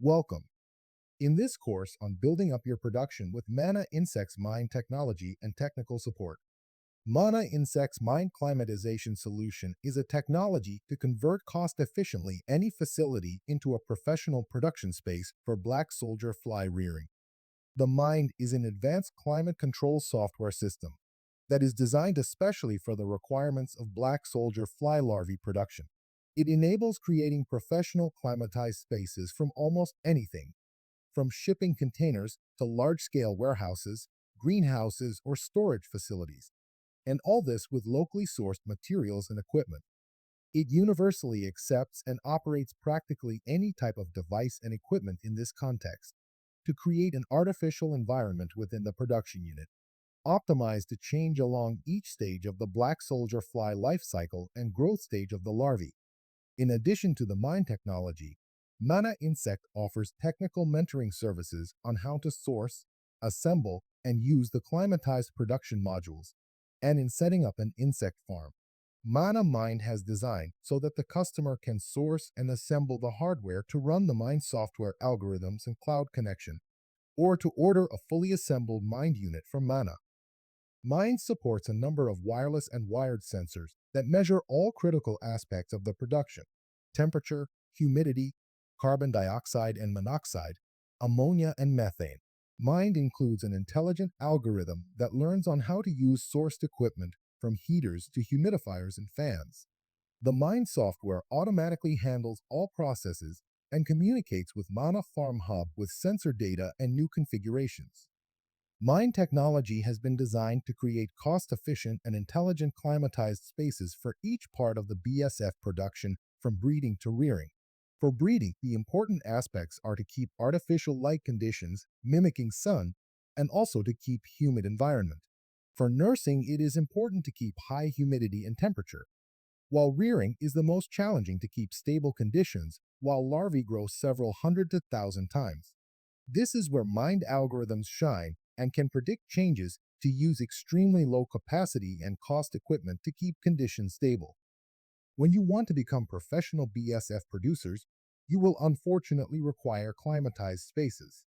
Welcome. In this course on building up your production with Manna Insect's Mine Technology and Technical Support. Manna Insect's Mine Climatization Solution is a technology to convert cost-efficiently any facility into a professional production space for black soldier fly rearing. The Mind is an advanced climate control software system that is designed especially for the requirements of black soldier fly larvae production. It enables creating professional climatized spaces from almost anything, from shipping containers to large-scale warehouses, greenhouses, or storage facilities, and all this with locally sourced materials and equipment. It universally accepts and operates practically any type of device and equipment in this context to create an artificial environment within the production unit, optimized to change along each stage of the black soldier fly life cycle and growth stage of the larvae. In addition to the mine technology, Manna Insect offers technical mentoring services on how to source, assemble, and use the climatized production modules, and in setting up an insect farm. Manna Mind has designed so that the customer can source and assemble the hardware to run the Mind software algorithms and cloud connection, or to order a fully assembled Mind unit from Manna. Mind supports a number of wireless and wired sensors that measure all critical aspects of the production: temperature, humidity, carbon dioxide and monoxide, ammonia and methane. Mind includes an intelligent algorithm that learns on how to use sourced equipment from heaters to humidifiers and fans. The Mind software automatically handles all processes and communicates with Mana Farm Hub with sensor data and new configurations. Mine technology has been designed to create cost-efficient and intelligent climatized spaces for each part of the BSF production from breeding to rearing. For breeding, the important aspects are to keep artificial light conditions mimicking sun and also to keep humid environment. For nursing, it is important to keep high humidity and temperature, while rearing is the most challenging to keep stable conditions while larvae grow several hundred to thousand times. This is where mind algorithms shine and can predict changes to use extremely low capacity and cost equipment to keep conditions stable. When you want to become professional BSF producers, you will unfortunately require climatized spaces,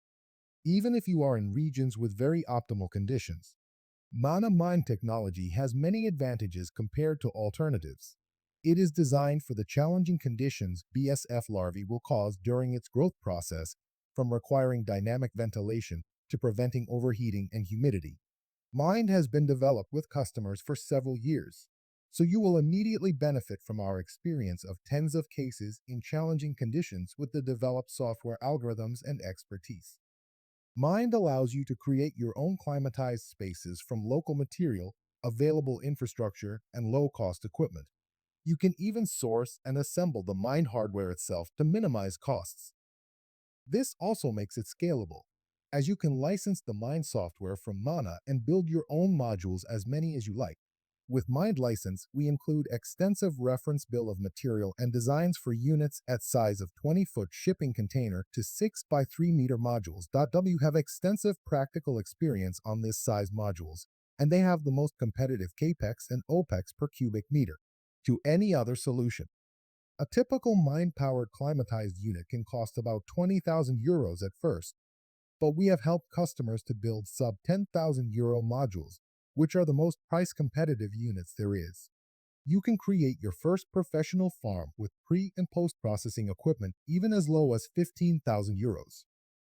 even if you are in regions with very optimal conditions. Mana Mine technology has many advantages compared to alternatives. It is designed for the challenging conditions BSF larvae will cause during its growth process, from requiring dynamic ventilation to preventing overheating and humidity. Mind has been developed with customers for several years, so you will immediately benefit from our experience of tens of cases in challenging conditions with the developed software algorithms and expertise. Mind allows you to create your own climatized spaces from local material, available infrastructure, and low-cost equipment. You can even source and assemble the Mind hardware itself to minimize costs. This also makes it scalable, as you can license the Mind software from Mana and build your own modules as many as you like. With Mind License, we include extensive reference bill of material and designs for units at size of 20-foot shipping container to 6 by 3 meter modules. We have extensive practical experience on this size modules, and they have the most competitive capex and opex per cubic meter to any other solution. A typical Mind-powered climatized unit can cost about 20,000 euros at first, but we have helped customers to build sub 10,000 euro modules, which are the most price competitive units there is. You can create your first professional farm with pre and post processing equipment even as low as 15,000 euros.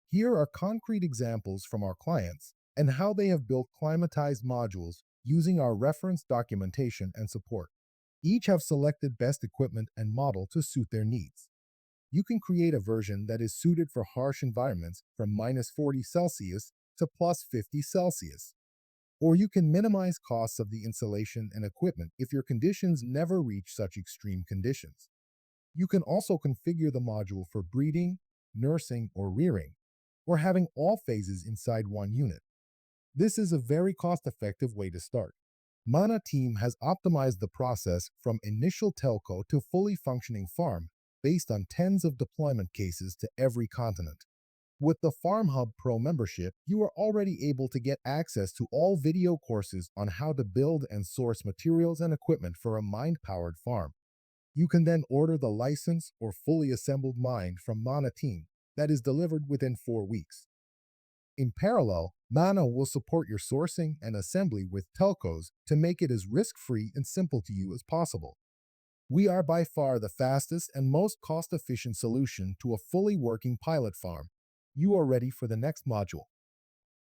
Here are concrete examples from our clients and how they have built climatized modules using our reference documentation and support. Each have selected best equipment and model to suit their needs. You can create a version that is suited for harsh environments from -40 Celsius to +50 Celsius. Or you can minimize costs of the installation and equipment if your conditions never reach such extreme conditions. You can also configure the module for breeding, nursing, or rearing, or having all phases inside one unit. This is a very cost-effective way to start. Mana team has optimized the process from initial telco to fully functioning farm based on tens of deployment cases to every continent. With the Farm Hub Pro membership, you are already able to get access to all video courses on how to build and source materials and equipment for a Mind-powered farm. You can then order the license or fully assembled Mind from Mana team that is delivered within 4 weeks. In parallel, Manna will support your sourcing and assembly with telcos to make it as risk-free and simple to you as possible. We are by far the fastest and most cost-efficient solution to a fully working pilot farm. You are ready for the next module.